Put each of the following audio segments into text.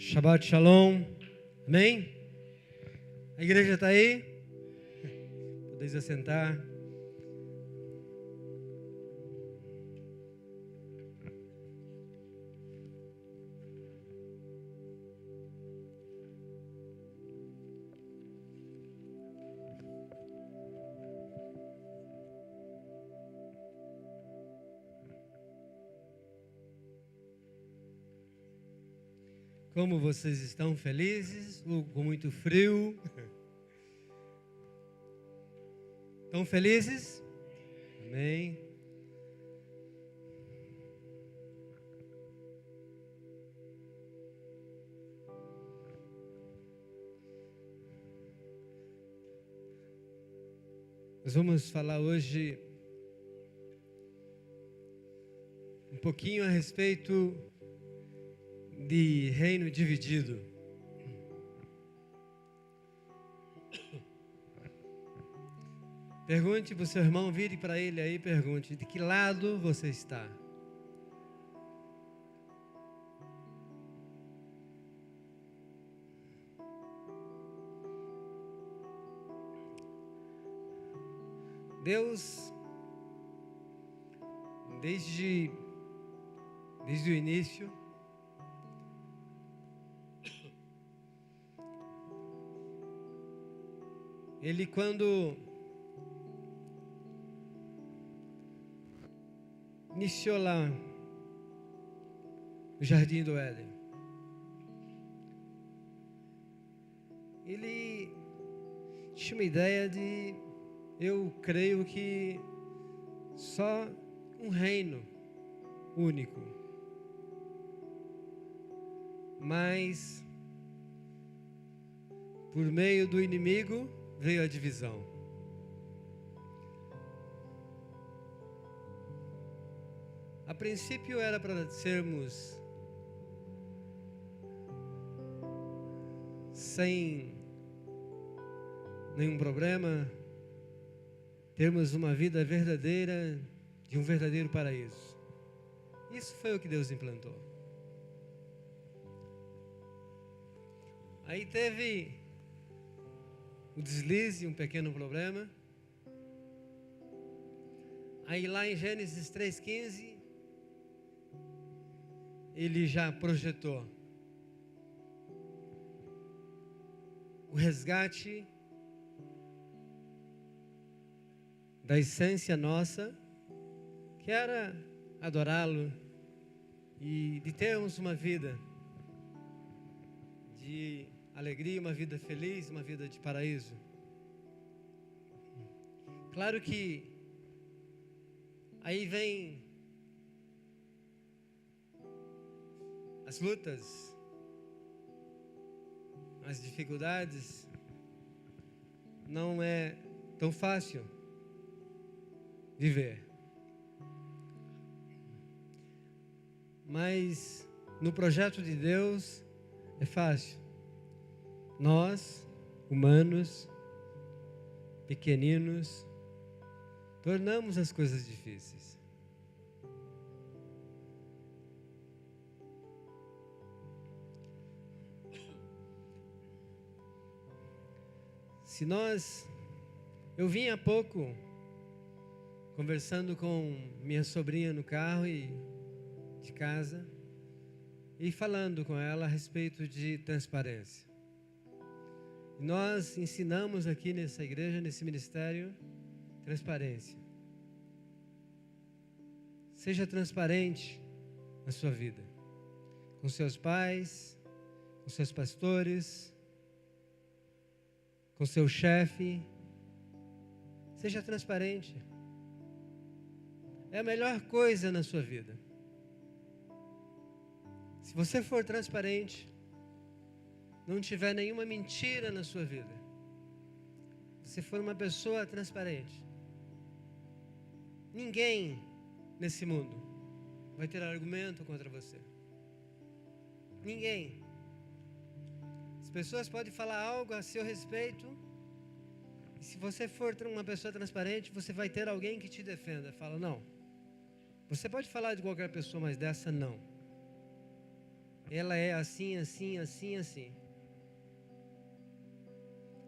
Shabbat Shalom. Amém? A igreja está aí? Podeis assentar. Como vocês estão felizes ou com muito frio? Estão felizes? Amém. Nós vamos falar hoje um pouquinho a respeito de reino dividido. Pergunte para o seu irmão, vire para ele aí e pergunte: de que lado você está? Deus, desde o início, Ele, quando iniciou lá no Jardim do Éden, Ele tinha uma ideia de, eu creio que só um reino único, mas por meio do inimigo veio a divisão. A princípio era para sermos sem nenhum problema, termos uma vida verdadeira, de um verdadeiro paraíso. Isso foi o que Deus implantou. Aí teve o deslize, um pequeno problema. Aí lá em Gênesis 3,15, ele já projetou o resgate da essência nossa, que era adorá-lo e de termos uma vida de alegria, uma vida feliz, uma vida de paraíso. Claro que aí vem as lutas, as dificuldades. Não é tão fácil viver. Mas no projeto de Deus é fácil. Nós, humanos, pequeninos, tornamos as coisas difíceis. Eu vim há pouco conversando com minha sobrinha no carro e de casa e falando com ela a respeito de transparência. Nós ensinamos aqui nessa igreja, nesse ministério, transparência. Seja transparente na sua vida, com seus pais, com seus pastores, com seu chefe. Seja transparente. É a melhor coisa na sua vida. Se você for transparente, não tiver nenhuma mentira na sua vida, se for uma pessoa transparente, ninguém nesse mundo vai ter argumento contra você. Ninguém. As pessoas podem falar algo a seu respeito, e se você for uma pessoa transparente, você vai ter alguém que te defenda. Fala, não. Você pode falar de qualquer pessoa, mas dessa não. ela é assim, assim, assim, assim.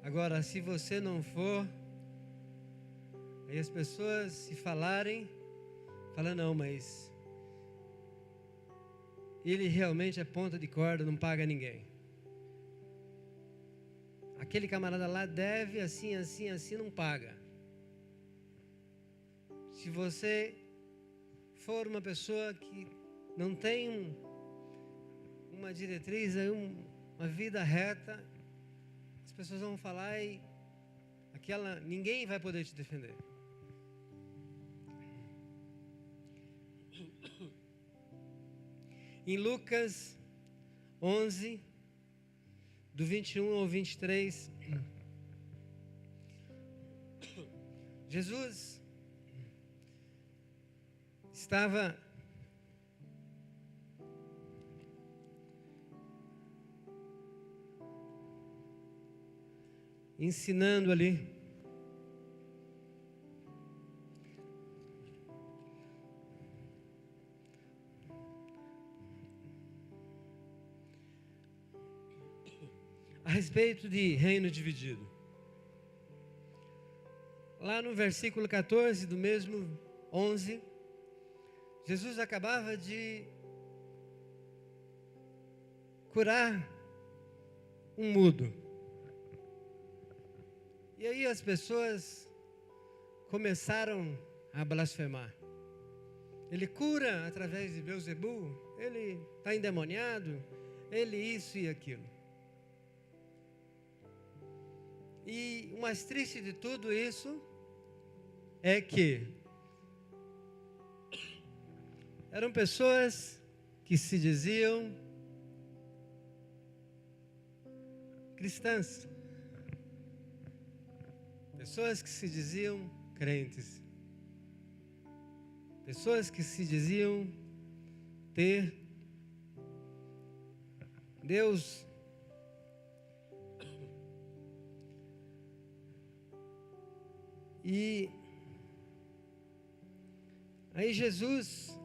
Agora, se você não for, aí as pessoas se falarem, falam, não, mas ele realmente é ponta de corda, não paga ninguém. Aquele camarada lá deve assim, assim, assim, não paga. Se você for uma pessoa que não tem uma diretriz, uma vida reta, as pessoas vão falar e ninguém vai poder te defender. Em Lucas 11, do 21 ao 23, Jesus estava ensinando ali. A respeito de reino dividido. Lá no versículo 14 do mesmo 11, Jesus acabava de curar um mudo. E aí as pessoas começaram a blasfemar. Ele cura através de Beelzebul, ele está endemoniado, ele isso e aquilo. E o mais triste de tudo isso é que eram pessoas que se diziam cristãs, pessoas que se diziam crentes, pessoas que se diziam ter Deus e aí Jesus,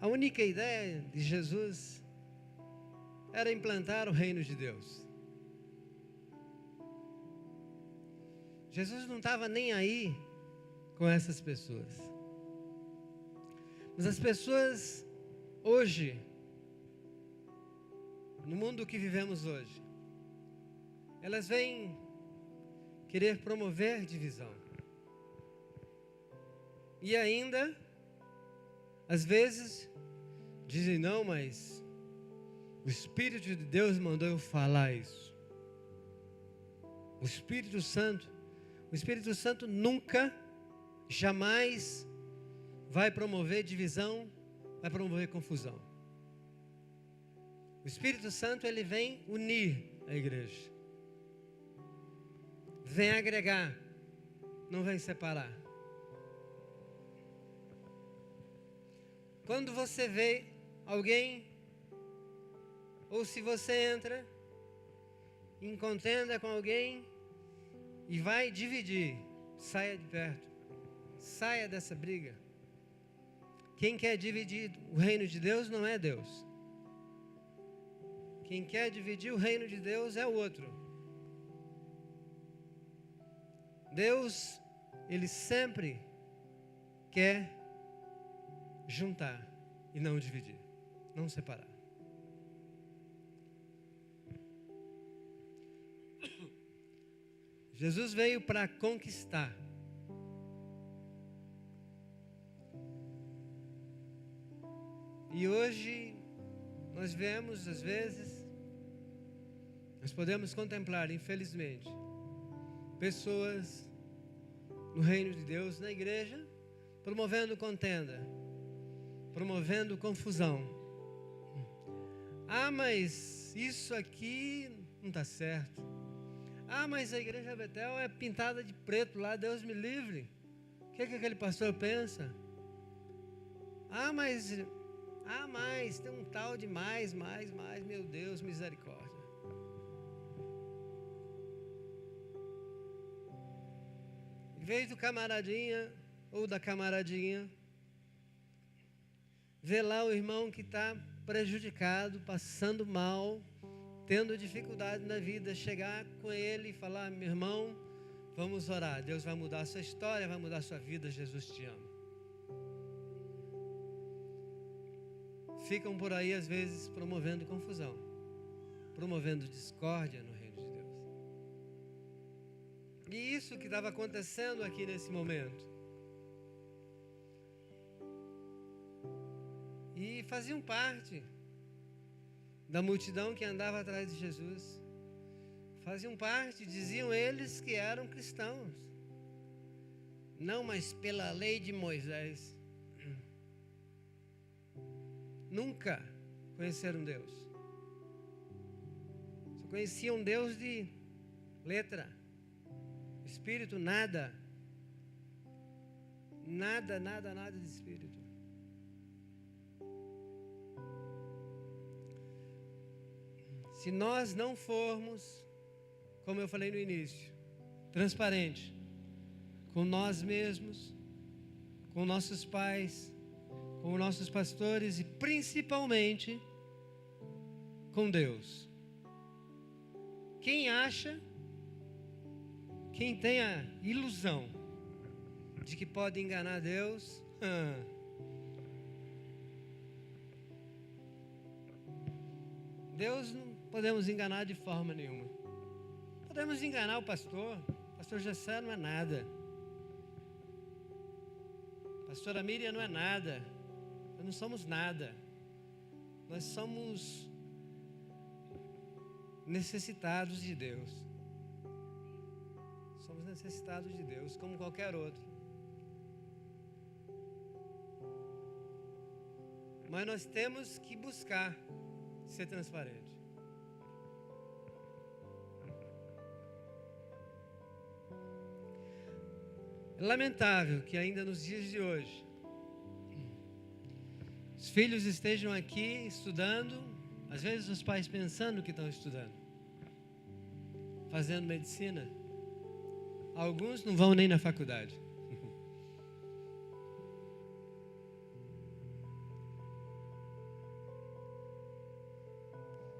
a única ideia de Jesus era implantar o reino de Deus. Jesus não estava nem aí com essas pessoas. Mas as pessoas hoje, no mundo que vivemos hoje, elas vêm querer promover divisão. E ainda, às vezes, dizem, não, mas o Espírito de Deus mandou eu falar isso. O Espírito Santo nunca, jamais vai promover divisão, vai promover confusão. O Espírito Santo, ele vem unir a igreja. Vem agregar, não vem separar. Quando você vê alguém, ou se você entra em contenda com alguém e vai dividir, saia de perto, saia dessa briga. Quem quer dividir o reino de Deus não é Deus. Quem quer dividir o reino de Deus é o outro. Deus, ele sempre quer juntar e não dividir, não separar. Jesus veio para conquistar. E hoje nós vemos, às vezes, nós podemos contemplar, infelizmente, pessoas no reino de Deus, na igreja, promovendo contenda, promovendo confusão. Ah, mas isso aqui não está certo. Ah, mas a igreja Betel é pintada de preto lá, Deus me livre. O que aquele pastor pensa? Ah, mas tem um tal de mais, meu Deus, misericórdia. Em vez do camaradinha ou da camaradinha Vê lá o irmão que está prejudicado, passando mal, tendo dificuldade na vida, chegar com ele e falar: meu irmão, vamos orar, Deus vai mudar a sua história, vai mudar a sua vida, Jesus te ama. Ficam por aí às vezes promovendo confusão, promovendo discórdia no reino de Deus. E isso que estava acontecendo aqui nesse momento. E faziam parte da multidão que andava atrás de Jesus. Faziam parte, diziam eles que eram cristãos. Não, mas pela lei de Moisés. Nunca conheceram Deus. Só conheciam Deus de letra. Espírito, nada. Nada de espírito. Se nós não formos, como eu falei no início, transparente com nós mesmos, com nossos pais, com nossos pastores e principalmente com Deus. Quem tem a ilusão de que pode enganar Deus, Deus não podemos enganar de forma nenhuma. Podemos enganar o pastor Gessé não é nada. Pastora Miriam não é nada. Nós não somos nada. Nós somos necessitados de Deus. Somos necessitados de Deus, como qualquer outro. Mas nós temos que buscar ser transparente. É lamentável que ainda nos dias de hoje os filhos estejam aqui estudando, às vezes os pais pensando que estão estudando, fazendo medicina. Alguns não vão nem na faculdade.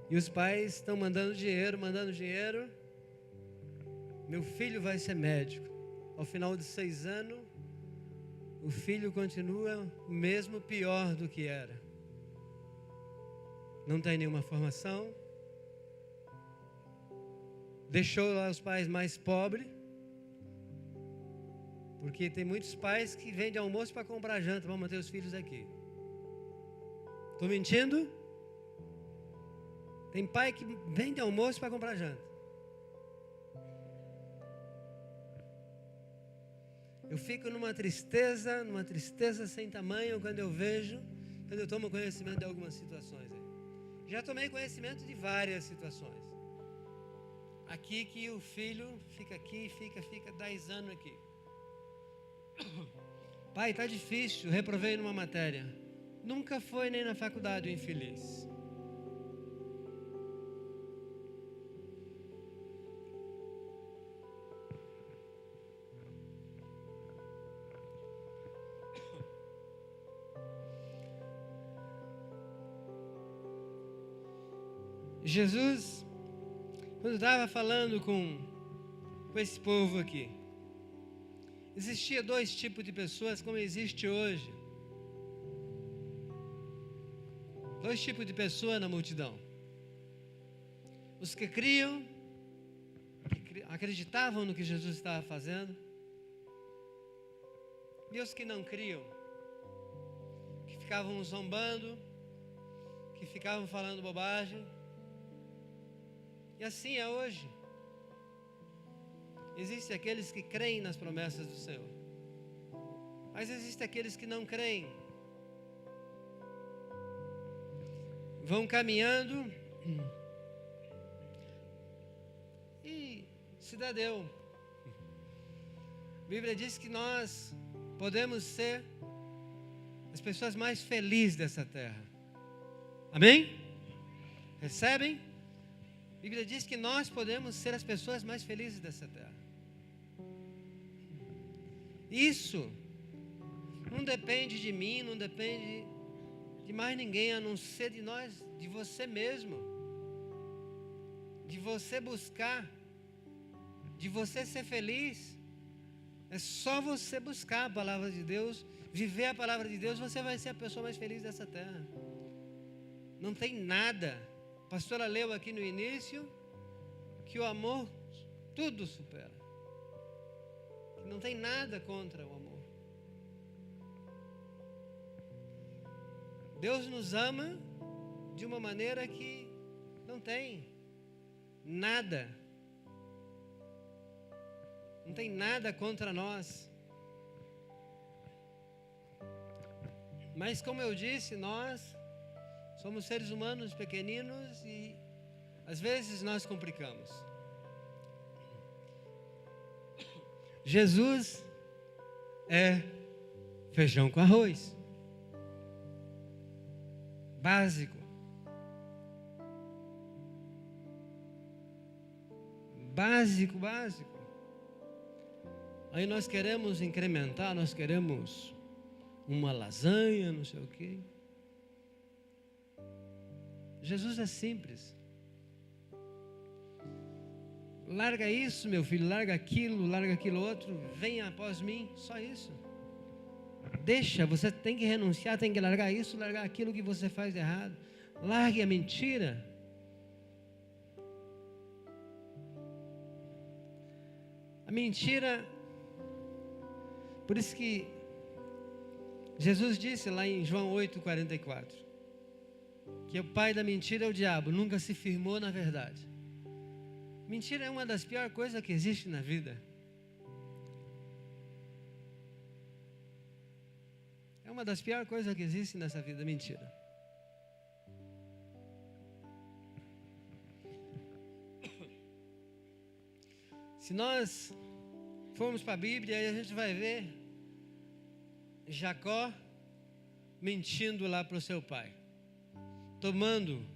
E os pais estão mandando dinheiro. Meu filho vai ser médico. Ao final de 6 anos, o filho continua o mesmo, pior do que era. Não tem nenhuma formação. Deixou lá os pais mais pobres. Porque tem muitos pais que vendem almoço para comprar janta, para manter os filhos aqui. Estou mentindo? Tem pai que vende almoço para comprar janta. Eu fico numa tristeza sem tamanho quando eu tomo conhecimento de algumas situações. Já tomei conhecimento de várias situações. Aqui que o filho fica aqui, fica 10 anos aqui. Pai, está difícil, reprovei numa matéria. Nunca foi nem na faculdade o infeliz. Jesus, quando estava falando com esse povo aqui, existia 2 tipos de pessoas como existe hoje. 2 tipos de pessoas na multidão. Os que criam, que acreditavam no que Jesus estava fazendo, e os que não criam, que ficavam zombando, que ficavam falando bobagem. E assim é hoje. Existem aqueles que creem nas promessas do Senhor, mas existem aqueles que não creem. Vão caminhando e se dá deu. A Bíblia diz que nós podemos ser as pessoas mais felizes dessa terra. Amém? Recebem? A Bíblia diz que nós podemos ser as pessoas mais felizes dessa terra. Isso não depende de mim, não depende de mais ninguém a não ser de nós, de você mesmo. De você buscar, de você ser feliz. É só você buscar a palavra de Deus, viver a palavra de Deus, você vai ser a pessoa mais feliz dessa terra. Não tem nada. A pastora leu aqui no início que o amor tudo supera. Que não tem nada contra o amor. Deus nos ama de uma maneira que não tem nada. Não tem nada contra nós. Mas como eu disse, nós somos seres humanos pequeninos e às vezes nós complicamos. Jesus é feijão com arroz. Básico. Básico. Aí nós queremos incrementar, nós queremos uma lasanha, não sei o quê. Jesus é simples. Larga isso, meu filho, larga aquilo outro, venha após mim, só isso. Deixa, você tem que renunciar, tem que largar isso, largar aquilo que você faz de errado. Largue a mentira. A mentira, por isso que Jesus disse lá em João 8,44, que o pai da mentira é o diabo, nunca se firmou na verdade. Mentira é uma das piores coisas que existe na vida. É uma das piores coisas que existe nessa vida, mentira. Se nós formos para a Bíblia, aí a gente vai ver Jacó mentindo lá para o seu pai, tomando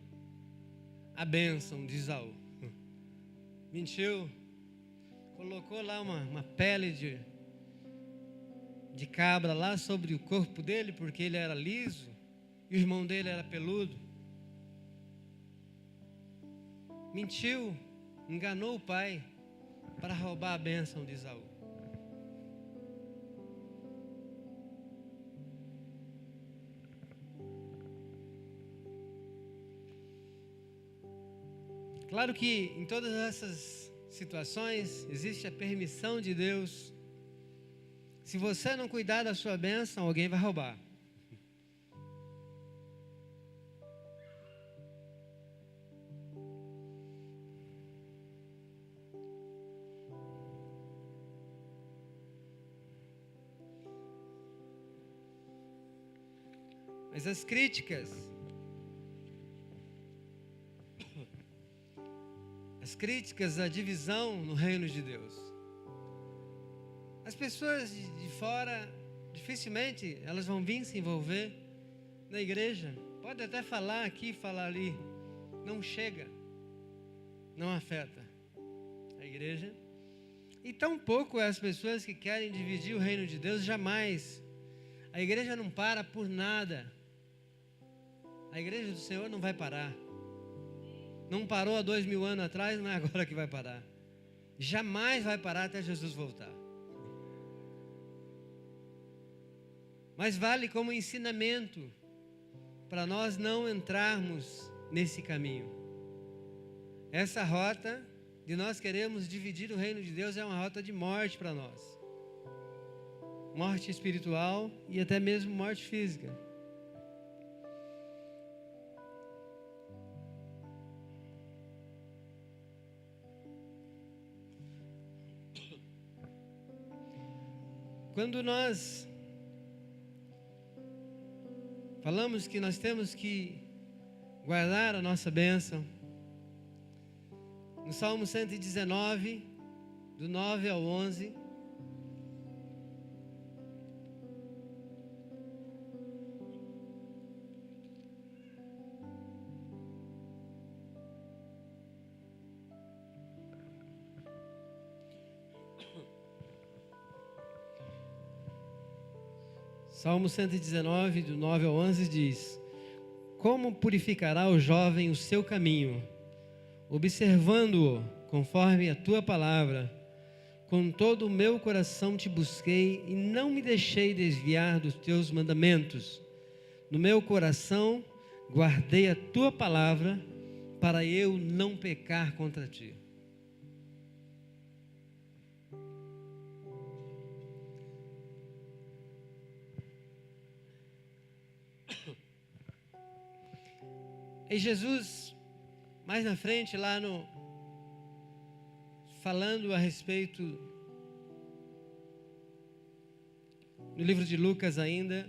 a bênção de Esaú. Mentiu, colocou lá uma pele de cabra lá sobre o corpo dele, porque ele era liso e o irmão dele era peludo. Mentiu, enganou o pai para roubar a bênção de Esaú. Claro que em todas essas situações existe a permissão de Deus. Se você não cuidar da sua bênção, alguém vai roubar. Mas as críticas, à divisão no reino de Deus. As pessoas de fora, dificilmente elas vão vir se envolver na igreja. Pode até falar aqui, falar ali. Não chega, não afeta a igreja. E tampouco as pessoas que querem dividir o reino de Deus, jamais. A igreja não para por nada. A igreja do Senhor não vai parar. Não parou há 2000 anos atrás, não é agora que vai parar. Jamais vai parar até Jesus voltar. Mas vale como ensinamento para nós não entrarmos nesse caminho. Essa rota de nós queremos dividir o reino de Deus é uma rota de morte para nós. Morte espiritual e até mesmo morte física. Quando nós falamos que nós temos que guardar a nossa bênção, no Salmo 119, do 9 ao 11, Salmo 119, do 9 ao 11 diz: Como purificará o jovem o seu caminho, observando-o conforme a tua palavra? Com todo o meu coração te busquei e não me deixei desviar dos teus mandamentos. No meu coração guardei a tua palavra para eu não pecar contra ti. E Jesus, mais na frente, falando a respeito, no livro de Lucas ainda,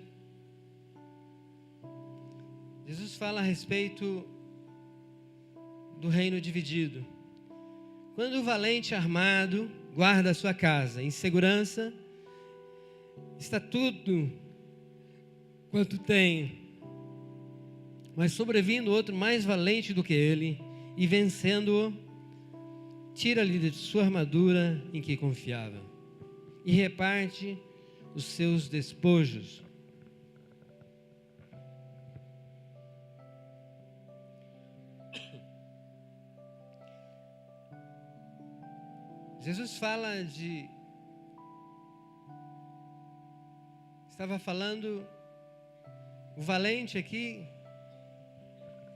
Jesus fala a respeito do reino dividido. Quando o valente armado guarda a sua casa em segurança, está tudo quanto tem. Mas sobrevindo outro mais valente do que ele, e vencendo-o, tira-lhe de sua armadura em que confiava, e reparte os seus despojos. Jesus estava falando, o valente aqui,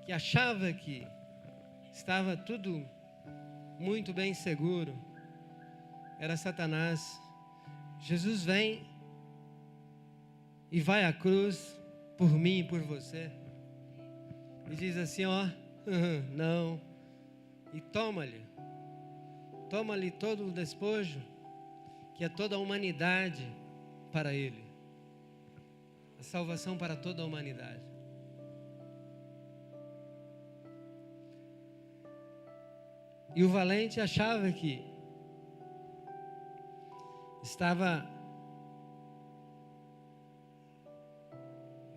que achava que estava tudo muito bem seguro, era Satanás. Jesus vem e vai à cruz por mim e por você, e diz assim, ó, não, e toma-lhe todo o despojo, que é toda a humanidade para ele, a salvação para toda a humanidade. E o valente achava que estava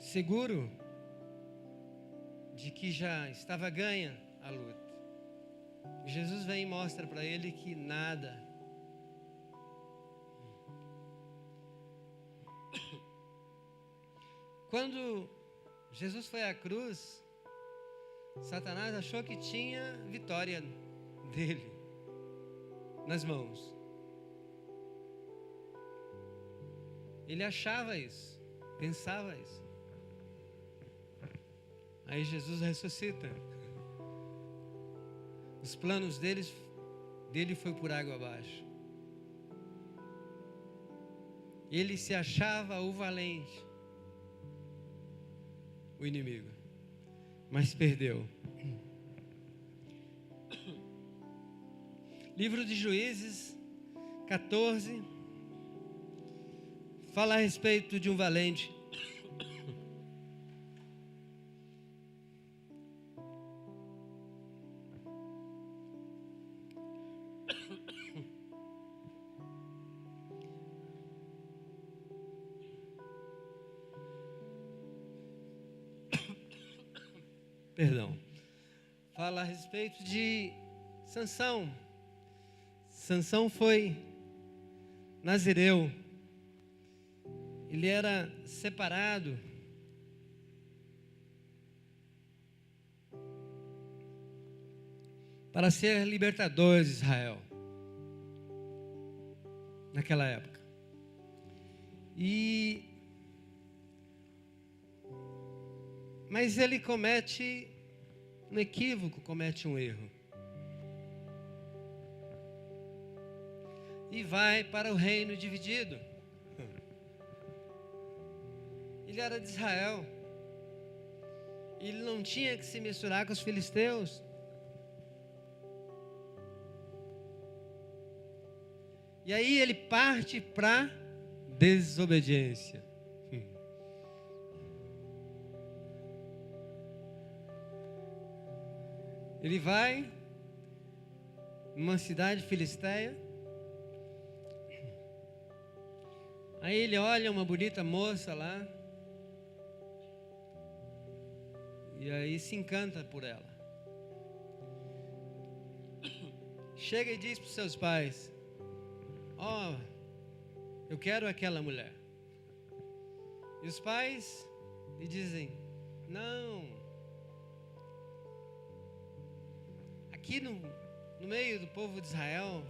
seguro de que já estava ganha a luta. Jesus vem e mostra para ele que nada. Quando Jesus foi à cruz, Satanás achou que tinha vitória dele nas mãos. Ele achava isso, pensava isso. Aí Jesus ressuscita. Os planos dele foi por água abaixo. Ele se achava o valente, o inimigo, mas perdeu. Livro de Juízes 14 fala a respeito de um valente. Perdão. Fala a respeito de Sansão. Sansão foi nazireu. Ele era separado para ser libertador de Israel naquela época. Mas ele comete um equívoco, comete um erro. E vai para o reino dividido. Ele era de Israel. Ele não tinha que se misturar com os filisteus. E aí ele parte para desobediência. Ele vai numa cidade filisteia. Aí ele olha uma bonita moça lá. E aí se encanta por ela. Chega e diz para os seus pais: ó, eu quero aquela mulher. E os pais lhe dizem: não, aqui no meio do povo de Israel,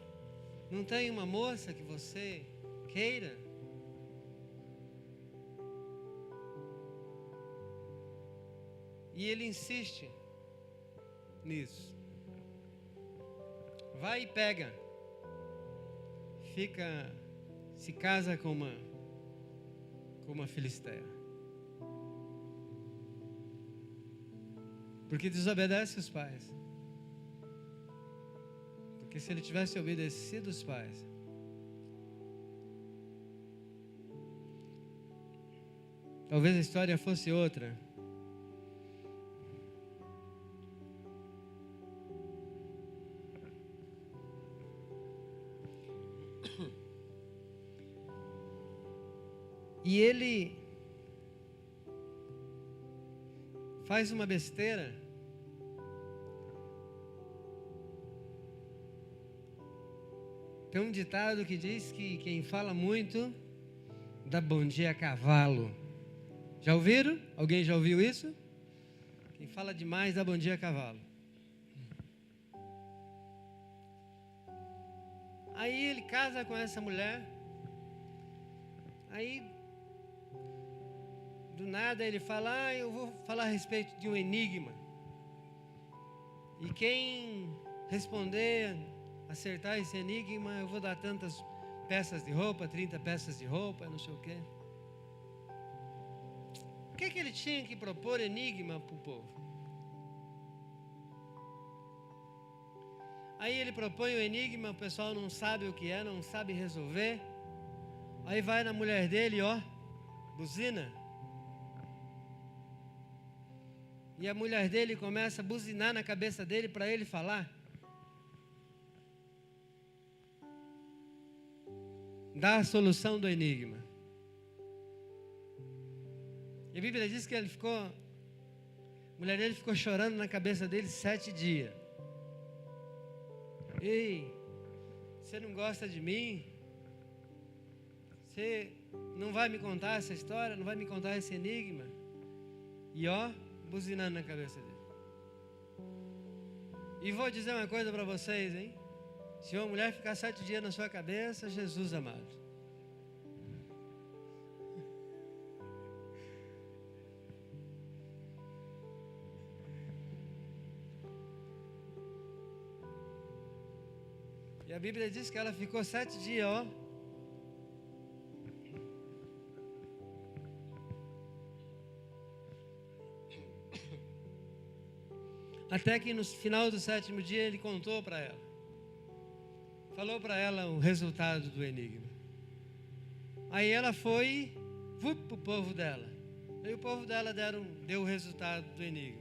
não tem uma moça que você queira? E ele insiste nisso. Vai e pega. Se casa com uma filisteia. Porque desobedece os pais. Porque se ele tivesse obedecido os pais, talvez a história fosse outra. E ele faz uma besteira. Tem um ditado que diz que quem fala muito dá bom dia a cavalo. Já ouviram? Alguém já ouviu isso? Quem fala demais dá bom dia a cavalo. Aí ele casa com essa mulher. Aí, do nada ele fala, eu vou falar a respeito de um enigma. E quem responder, acertar esse enigma, eu vou dar tantas peças de roupa, 30 peças de roupa, não sei o quê. O que ele tinha que propor enigma para o povo? Aí ele propõe o enigma, o pessoal não sabe o que é, não sabe resolver. Aí vai na mulher dele, ó, buzina. E a mulher dele começa a buzinar na cabeça dele para ele falar. Dá a solução do enigma. E a Bíblia diz que a mulher dele ficou chorando na cabeça dele 7 dias. Ei, você não gosta de mim? Você não vai me contar essa história? Não vai me contar esse enigma? E ó, buzinando na cabeça dele. E vou dizer uma coisa para vocês, hein? Se uma mulher ficar 7 dias na sua cabeça, Jesus amado. E a Bíblia diz que ela ficou 7 dias, ó. Até que no final do 7º dia ele contou para ela. Falou para ela o resultado do enigma. Aí ela foi para o povo dela. Aí o povo dela deu o resultado do enigma.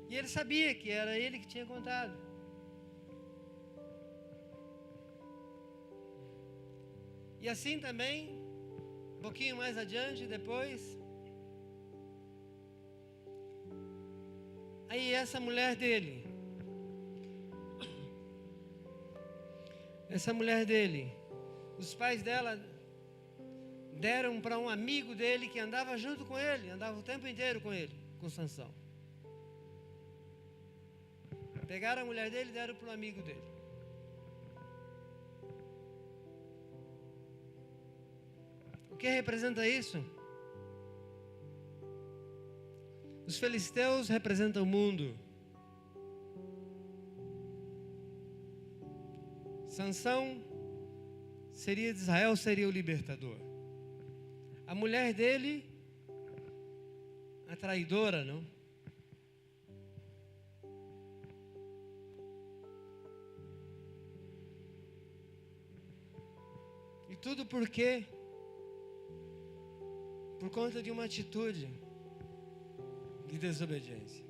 E ele sabia que era ele que tinha contado. E assim também, um pouquinho mais adiante, depois, aí essa mulher dele, os pais dela deram para um amigo dele que andava junto com ele, andava o tempo inteiro com ele, com Sansão. Pegaram a mulher dele e deram para um amigo dele. O que representa isso? Os filisteus representam o mundo. Sansão de Israel seria o libertador. A mulher dele, a traidora, não? E tudo por quê? Por conta de uma atitude de desobediência.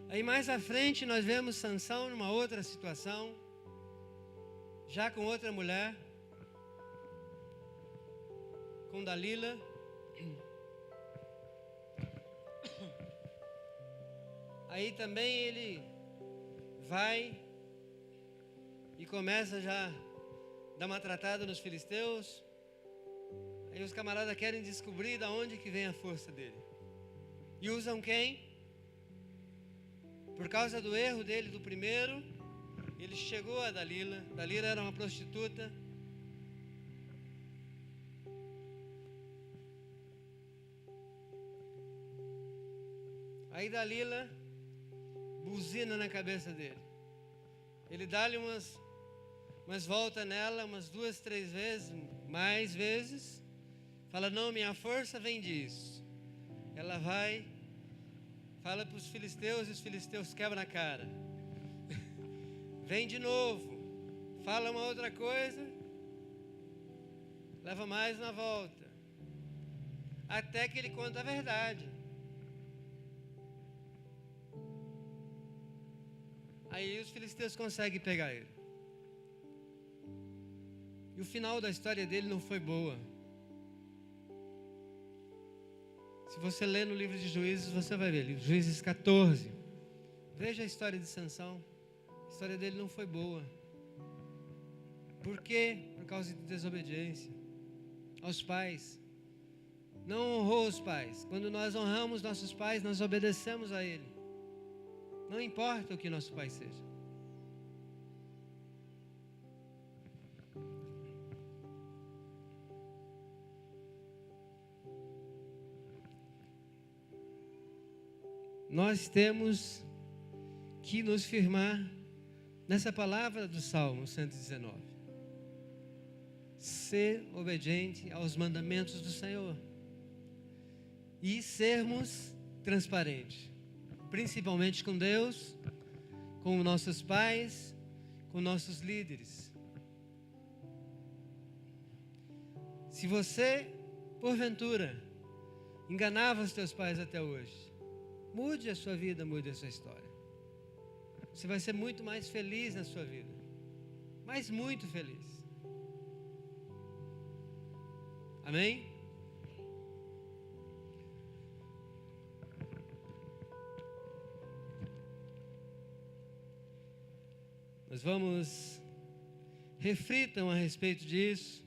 Aí mais à frente nós vemos Sansão numa outra situação, já com outra mulher, com Dalila. Aí também ele vai e começa já dar uma tratada nos filisteus. Aí os camaradas querem descobrir de onde que vem a força dele. E usam quem? Por causa do erro dele do primeiro, ele chegou a Dalila. Dalila era uma prostituta. Aí Dalila buzina na cabeça dele. Ele dá-lhe umas voltas nela, umas 2, 3 vezes, mais vezes. Fala, não, minha força vem disso. Ela vai, fala para os filisteus e os filisteus quebram a cara. Vem de novo, fala uma outra coisa, leva mais uma volta. Até que ele conta a verdade. Aí os filisteus conseguem pegar ele. E o final da história dele não foi boa. Se você ler no livro de Juízes, você vai ver. Juízes 14. Veja a história de Sansão. A história dele não foi boa. Por quê? Por causa de desobediência aos pais. Não honrou os pais. Quando nós honramos nossos pais, nós obedecemos a ele. Não importa o que nosso pai seja. Nós temos que nos firmar nessa palavra do Salmo 119. Ser obediente aos mandamentos do Senhor. E sermos transparentes. Principalmente com Deus, com nossos pais, com nossos líderes. Se você, porventura, enganava os teus pais até hoje, mude a sua vida, mude a sua história. Você vai ser muito mais feliz na sua vida. Mas muito feliz. Amém? Nós vamos, reflitam a respeito disso.